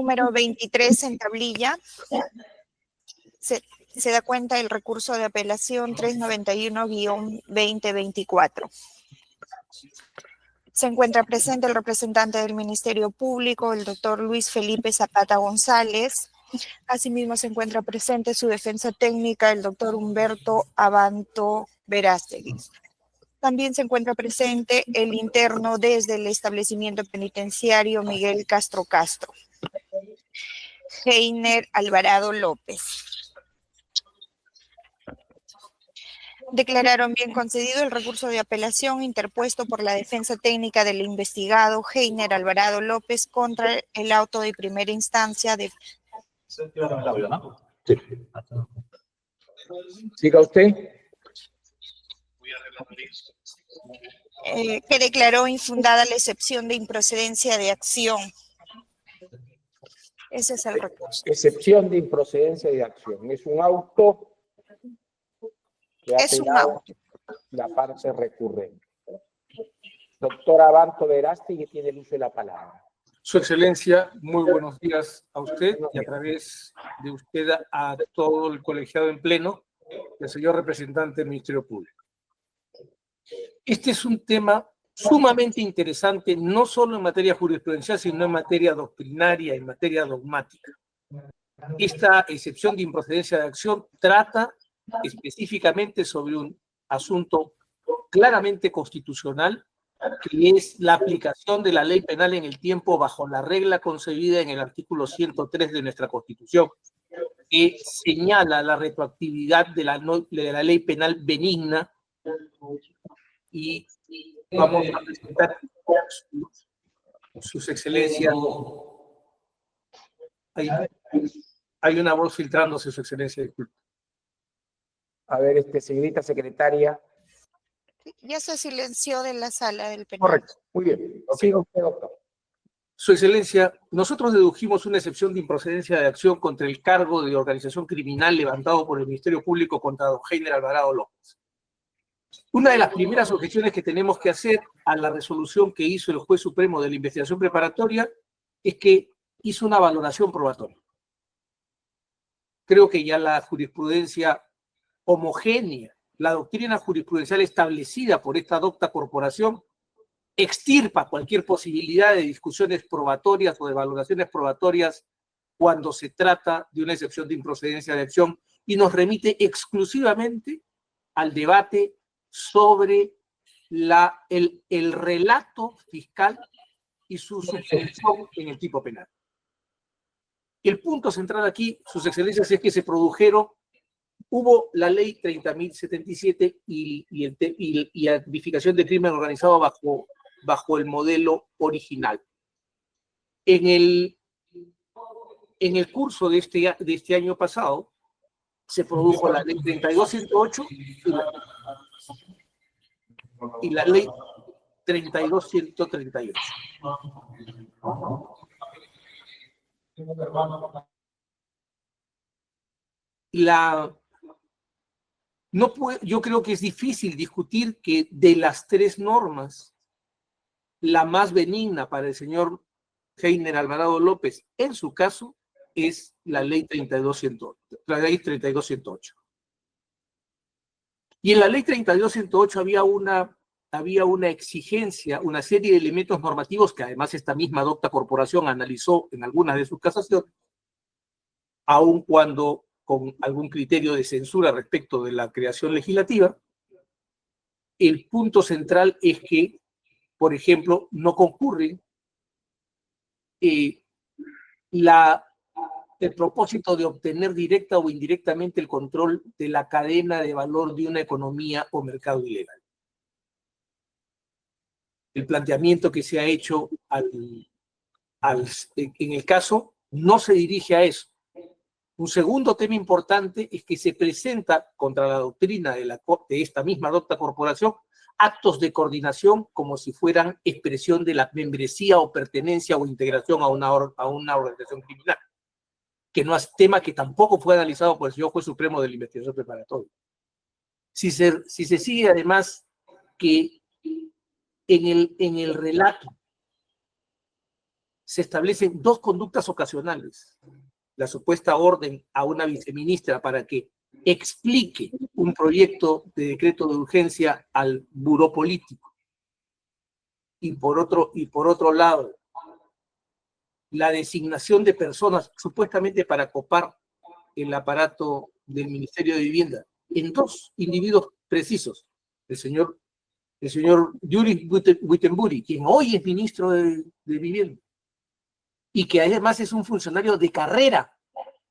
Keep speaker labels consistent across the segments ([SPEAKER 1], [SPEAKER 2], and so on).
[SPEAKER 1] número 23 en tablilla se da cuenta el recurso de apelación 391-2024. Se encuentra presente el representante del Ministerio Público, el doctor Luis Felipe Zapata González. Asimismo, se encuentra presente su defensa técnica, el doctor Humberto Abanto Verástegui. También se encuentra presente el interno desde el establecimiento penitenciario Miguel Castro Castro. Heiner Alvarado López. Declararon bien concedido el recurso de apelación interpuesto por la defensa técnica del investigado Heiner Alvarado López contra el auto de primera instancia de...
[SPEAKER 2] Sí. Siga usted.
[SPEAKER 1] Que declaró infundada la excepción de improcedencia de acción. Ese es el recurso.
[SPEAKER 2] Excepción de improcedencia de acción. Es un auto que ha apelado la parte recurrente. Doctor Abanto Verástegui tiene el uso de la palabra.
[SPEAKER 3] Su Excelencia, muy buenos días a usted y a través de usted a todo el colegiado en pleno y al señor representante del Ministerio Público. Este es un tema sumamente interesante, no solo en materia jurisprudencial, sino en materia doctrinaria, en materia dogmática. Esta excepción de improcedencia de acción trata específicamente sobre un asunto claramente constitucional, que es la aplicación de la ley penal en el tiempo bajo la regla concebida en el artículo 103 de nuestra Constitución, que señala la retroactividad de la ley penal benigna, y vamos a presentar sus excelencias. Hay una voz filtrándose, su excelencia, disculpe.
[SPEAKER 2] A ver, señorita secretaria.
[SPEAKER 1] Ya se silenció de la sala del penal.
[SPEAKER 2] Correcto, muy bien. Siga usted, doctor.
[SPEAKER 3] Su excelencia, nosotros dedujimos una excepción de improcedencia de acción contra el cargo de organización criminal levantado por el Ministerio Público contra don Heiner Alvarado López. Una de las primeras objeciones que tenemos que hacer a la resolución que hizo el juez supremo de la investigación preparatoria es que hizo una valoración probatoria. Creo que ya la jurisprudencia homogénea, la doctrina jurisprudencial establecida por esta docta corporación, extirpa cualquier posibilidad de discusiones probatorias o de valoraciones probatorias cuando se trata de una excepción de improcedencia de acción y nos remite exclusivamente al debate sobre el relato fiscal y su subsumición en el tipo penal. El punto central aquí, sus excelencias, es que hubo la ley 30.077 y la tipificación de crimen organizado bajo el modelo original. En el curso de este año pasado se produjo la ley 32.108 y la ley 32.138. Yo creo que es difícil discutir que de las tres normas, la más benigna para el señor Heiner Alvarado López, en su caso, es la ley 32.108. Y en la ley 32.108 había una exigencia, una serie de elementos normativos que además esta misma docta corporación analizó en algunas de sus casaciones, aun cuando con algún criterio de censura respecto de la creación legislativa. El punto central es que, por ejemplo, no concurre el propósito de obtener directa o indirectamente el control de la cadena de valor de una economía o mercado ilegal. El planteamiento que se ha hecho en el caso no se dirige a eso. Un segundo tema importante es que se presenta contra la doctrina de esta misma docta corporación actos de coordinación como si fueran expresión de la membresía o pertenencia o integración a una organización criminal, que no es tema que tampoco fue analizado por el señor juez supremo de la investigación preparatoria. Si se sigue además que en el relato se establecen dos conductas ocasionales. La supuesta orden a una viceministra para que explique un proyecto de decreto de urgencia al buró político. Y por otro lado, la designación de personas supuestamente para copar el aparato del Ministerio de Vivienda en dos individuos precisos, el señor Yuri Wittenbury, quien hoy es ministro de Vivienda, y que además es un funcionario de carrera,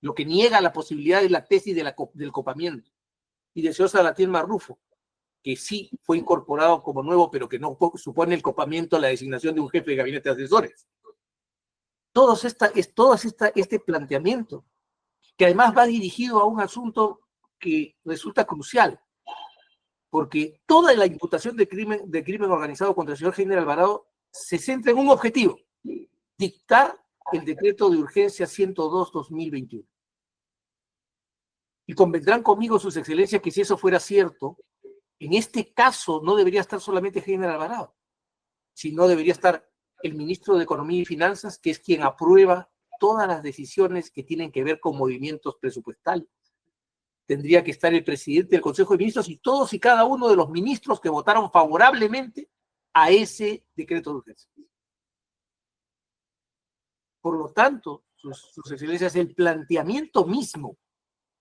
[SPEAKER 3] lo que niega la posibilidad de la tesis del copamiento, y del señor Salatiel Marrufo, que sí fue incorporado como nuevo, pero que no supone el copamiento a la designación de un jefe de gabinete de asesores. Este planteamiento, que además va dirigido a un asunto que resulta crucial, porque toda la imputación de crimen organizado contra el señor Heiner Alvarado se centra en un objetivo: dictar el decreto de urgencia 102-2021. Y convendrán conmigo sus excelencias que si eso fuera cierto, en este caso no debería estar solamente Heiner Alvarado, sino debería estar el ministro de Economía y Finanzas, que es quien aprueba todas las decisiones que tienen que ver con movimientos presupuestales. Tendría que estar el presidente del Consejo de Ministros y todos y cada uno de los ministros que votaron favorablemente a ese decreto de urgencia. Por lo tanto, sus excelencias, el planteamiento mismo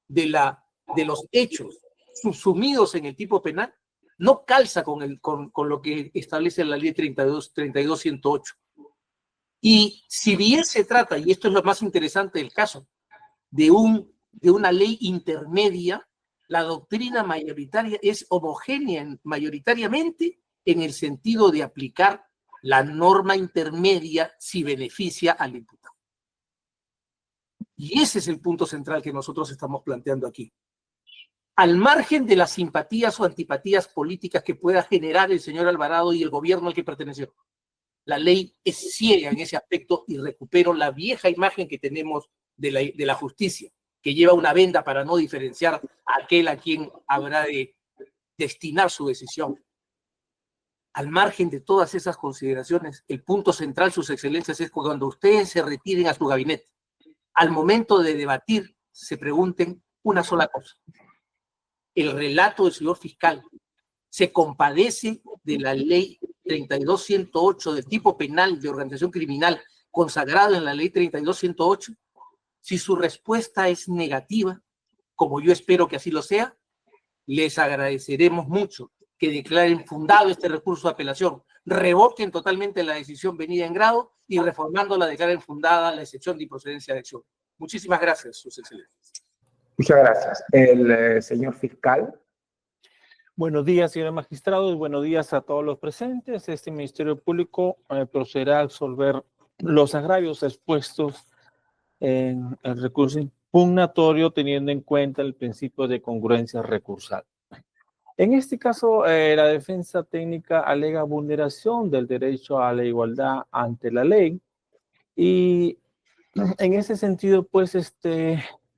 [SPEAKER 3] de los hechos subsumidos en el tipo penal no calza con lo que establece la ley 32.108. Y si bien se trata, y esto es lo más interesante del caso, de una ley intermedia, la doctrina mayoritaria es homogénea mayoritariamente en el sentido de aplicar la norma intermedia si beneficia al imputado. Y ese es el punto central que nosotros estamos planteando aquí. Al margen de las simpatías o antipatías políticas que pueda generar el señor Alvarado y el gobierno al que perteneció, la ley es ciega en ese aspecto y recupero la vieja imagen que tenemos de la justicia, que lleva una venda para no diferenciar a aquel a quien habrá de destinar su decisión. Al margen de todas esas consideraciones, el punto central, sus excelencias, es cuando ustedes se retiren a su gabinete, al momento de debatir, se pregunten una sola cosa. El relato del señor fiscal se compadece de la ley 32.108 del tipo penal de organización criminal consagrado en la ley 32.108. Si su respuesta es negativa, como yo espero que así lo sea, les agradeceremos mucho que declaren fundado este recurso de apelación, revoquen totalmente la decisión venida en grado y reformándola declaren fundada la excepción de improcedencia de acción. Muchísimas gracias, sus excelencias.
[SPEAKER 2] Muchas gracias. El señor fiscal.
[SPEAKER 4] Buenos días, señores magistrados, buenos días a todos los presentes. Este Ministerio Público procederá a absolver los agravios expuestos en el recurso impugnatorio teniendo en cuenta el principio de congruencia recursal. En este caso, la defensa técnica alega vulneración del derecho a la igualdad ante la ley y en ese sentido, pues,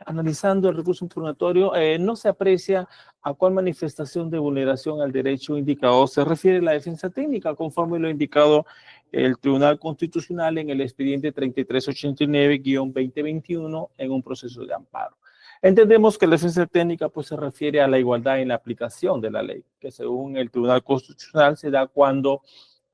[SPEAKER 4] analizando el recurso impugnatorio, no se aprecia a cuál manifestación de vulneración al derecho indicado se refiere la defensa técnica, conforme lo indicado el Tribunal Constitucional en el expediente 3389-2021 en un proceso de amparo. Entendemos que la defensa técnica pues, se refiere a la igualdad en la aplicación de la ley, que según el Tribunal Constitucional se da cuando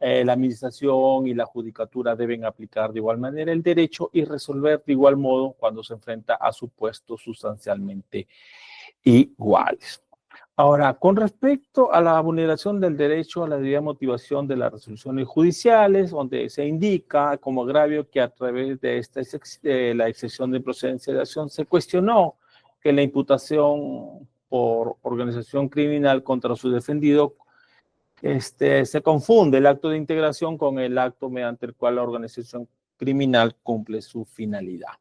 [SPEAKER 4] la administración y la judicatura deben aplicar de igual manera el derecho y resolver de igual modo cuando se enfrenta a supuestos sustancialmente iguales. Ahora, con respecto a la vulneración del derecho a la debida motivación de las resoluciones judiciales, donde se indica como agravio que a través de la excepción de procedencia de acción se cuestionó que la imputación por organización criminal contra su defendido se confunde el acto de integración con el acto mediante el cual la organización criminal cumple su finalidad.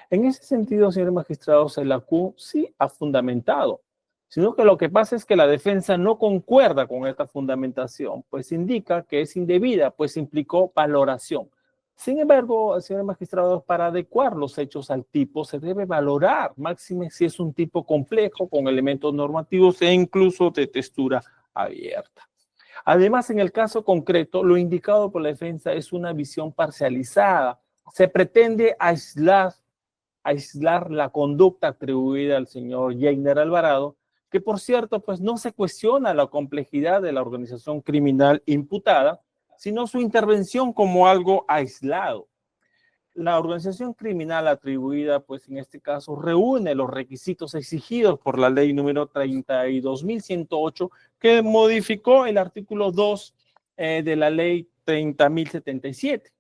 [SPEAKER 4] En ese sentido, señores magistrados, el ACU sí ha fundamentado, sino que lo que pasa es que la defensa no concuerda con esta fundamentación, pues indica que es indebida, pues implicó valoración. Sin embargo, señores magistrados, para adecuar los hechos al tipo se debe valorar, máxime si es un tipo complejo con elementos normativos e incluso de textura abierta. Además, en el caso concreto, lo indicado por la defensa es una visión parcializada. Se pretende aislar la conducta atribuida al señor Yeiner Alvarado, que por cierto, pues no se cuestiona la complejidad de la organización criminal imputada, sino su intervención como algo aislado. La organización criminal atribuida, pues en este caso, reúne los requisitos exigidos por la ley número 32.108, que modificó el artículo 2 de la ley 30.077.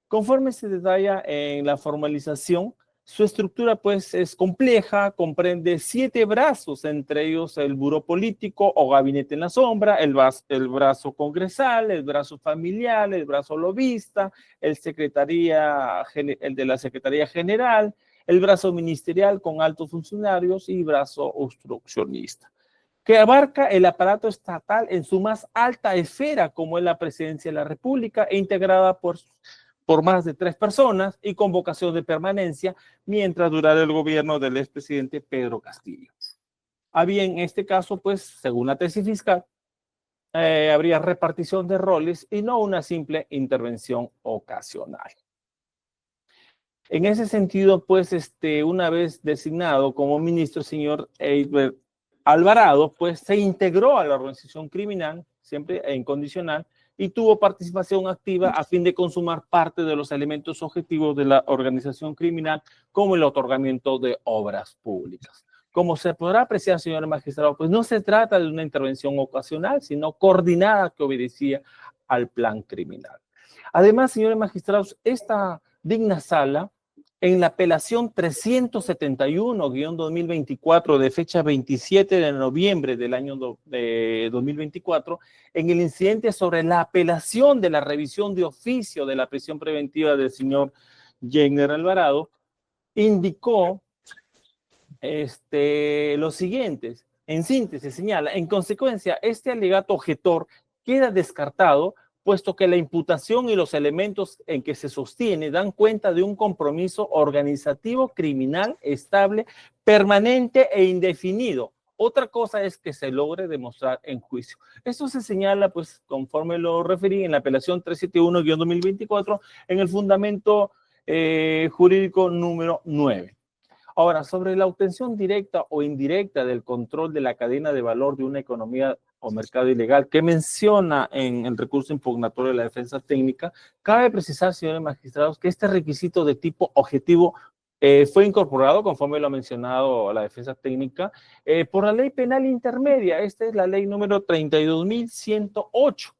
[SPEAKER 4] Conforme se detalla en la formalización, su estructura pues es compleja, comprende 7 brazos, entre ellos el buró político o gabinete en la sombra, el brazo congresal, el brazo familiar, el brazo lobista, el de la Secretaría General, el brazo ministerial con altos funcionarios y brazo obstruccionista, que abarca el aparato estatal en su más alta esfera, como es la Presidencia de la República, e integrada por más de 3 personas y con vocación de permanencia mientras durara el gobierno del expresidente Pedro Castillo. Bien, en este caso, pues, según la tesis fiscal, habría repartición de roles y no una simple intervención ocasional. En ese sentido, pues, una vez designado como ministro, el señor Yeiner Alvarado, pues, se integró a la organización criminal, siempre e incondicional, y tuvo participación activa a fin de consumar parte de los elementos objetivos de la organización criminal, como el otorgamiento de obras públicas. Como se podrá apreciar, señor magistrado, pues no se trata de una intervención ocasional, sino coordinada que obedecía al plan criminal. Además, señores magistrados, esta digna sala, en la apelación 371-2024 de fecha 27 de noviembre del año 2024, en el incidente sobre la apelación de la revisión de oficio de la prisión preventiva del señor Yeiner Alvarado, indicó los siguientes. En síntesis, señala, en consecuencia, este alegato objetor queda descartado, puesto que la imputación y los elementos en que se sostiene dan cuenta de un compromiso organizativo criminal estable, permanente e indefinido. Otra cosa es que se logre demostrar en juicio. Esto se señala, pues, conforme lo referí en la apelación 371-2024, en el fundamento jurídico número 9. Ahora, sobre la obtención directa o indirecta del control de la cadena de valor de una economía o mercado ilegal, que menciona en el recurso impugnatorio de la defensa técnica, cabe precisar, señores magistrados, que este requisito de tipo objetivo fue incorporado, conforme lo ha mencionado la defensa técnica, por la ley penal intermedia. Esta es la ley número 32.108,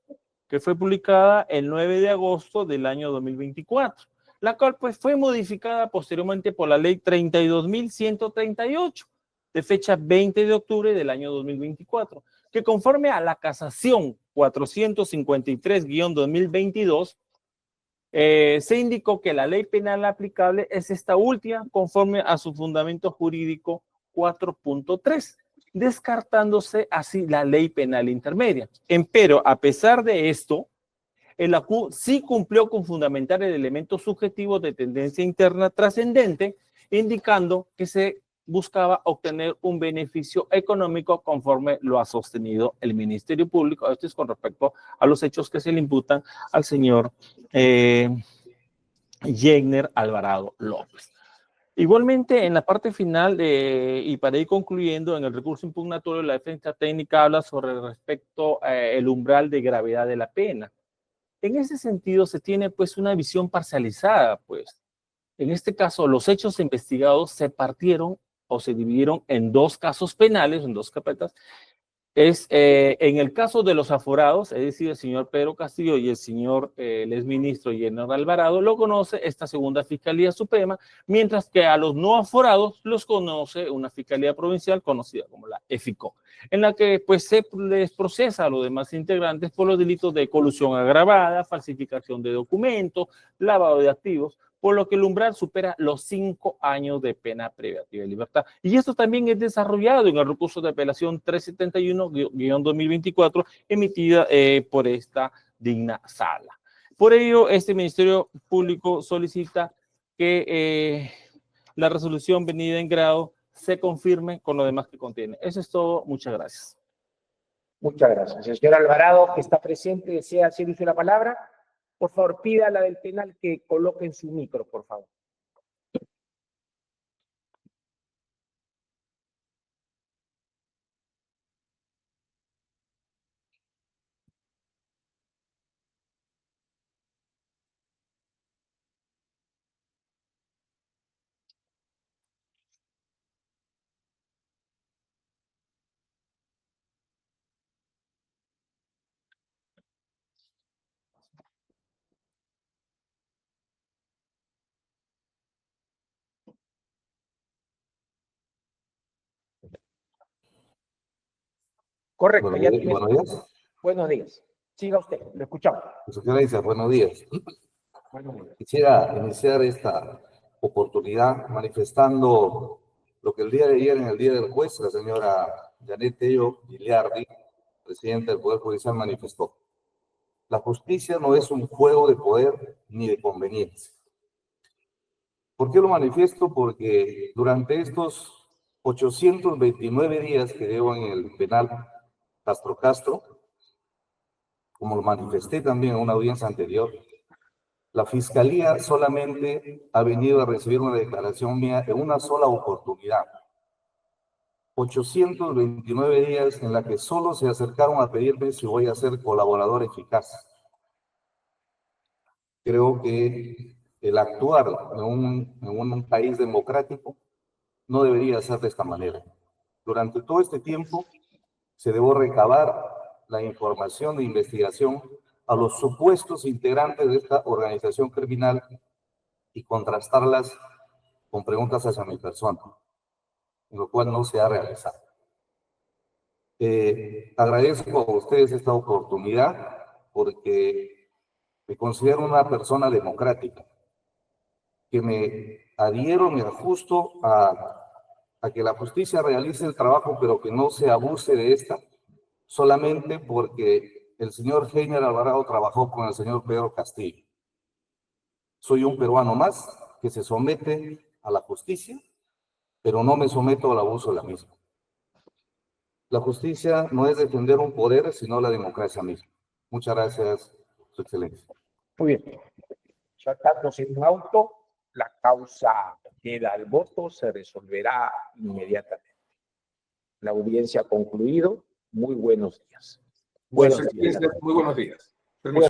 [SPEAKER 4] que fue publicada el 9 de agosto del año 2024. La cual pues fue modificada posteriormente por la ley 32.138 de fecha 20 de octubre del año 2024, que conforme a la casación 453-2022, se indicó que la ley penal aplicable es esta última conforme a su fundamento jurídico 4.3, descartándose así la ley penal intermedia. Empero, a pesar de esto, el ACU sí cumplió con fundamentar el elemento subjetivo de tendencia interna trascendente, indicando que se buscaba obtener un beneficio económico conforme lo ha sostenido el Ministerio Público. Esto es con respecto a los hechos que se le imputan al señor Yeiner Alvarado López. Igualmente, en la parte final, y para ir concluyendo, en el recurso impugnatorio, la defensa técnica habla sobre respecto el umbral de gravedad de la pena. En ese sentido, se tiene pues una visión parcializada, pues. En este caso, los hechos investigados se partieron o se dividieron en 2 casos penales, en 2 carpetas. En el caso de los aforados, es decir, el señor Pedro Castillo y el señor, el exministro Yeiner Alvarado, lo conoce esta segunda Fiscalía Suprema, mientras que a los no aforados los conoce una Fiscalía Provincial conocida como la EFICO, en la que pues se les procesa a los demás integrantes por los delitos de colusión agravada, falsificación de documentos, lavado de activos, por lo que el umbral supera los 5 años de pena privativa de libertad. Y esto también es desarrollado en el recurso de apelación 371-2024 emitida por esta digna sala. Por ello, este Ministerio Público solicita que la resolución venida en grado se confirme con lo demás que contiene. Eso es todo. Muchas gracias.
[SPEAKER 2] Muchas gracias. El señor Alvarado, que está presente, desea hacer uso de la palabra. Por favor, pida a la del penal que coloque en su micro, por favor. Correcto, ya tiene.
[SPEAKER 5] Buenos días.
[SPEAKER 2] Buenos días. Siga usted, lo escuchamos.
[SPEAKER 5] Excelencia, buenos días.
[SPEAKER 2] Buenos días.
[SPEAKER 5] Quisiera iniciar esta oportunidad manifestando lo que el día de ayer, en el Día del Juez, la señora Janet Tello Giliardi, presidenta del Poder Judicial, manifestó: la justicia no es un juego de poder ni de conveniencia. ¿Por qué lo manifiesto? Porque durante estos 829 días que llevo en el penal Castro, como lo manifesté también en una audiencia anterior, la Fiscalía solamente ha venido a recibir una declaración mía en una sola oportunidad. 829 días en la que solo se acercaron a pedirme si voy a ser colaborador eficaz. Creo que el actuar en un país democrático no debería ser de esta manera. Durante todo este tiempo se debe recabar la información de investigación a los supuestos integrantes de esta organización criminal y contrastarlas con preguntas hacia mi persona, lo cual no se ha realizado. Agradezco a ustedes esta oportunidad porque me considero una persona democrática, que me adhiero, me ajusto a que la justicia realice el trabajo, pero que no se abuse de esta, solamente porque el señor Heiner Alvarado trabajó con el señor Pedro Castillo. Soy un peruano más que se somete a la justicia, pero no me someto al abuso de la misma. La justicia no es defender un poder, sino la democracia misma. Muchas gracias, Su Excelencia.
[SPEAKER 2] Muy bien. Tratándose de un auto, la causa queda al voto, se resolverá inmediatamente. La audiencia ha concluido. Muy buenos días.
[SPEAKER 3] Buenos días. Muy buenos días.
[SPEAKER 2] Permiso.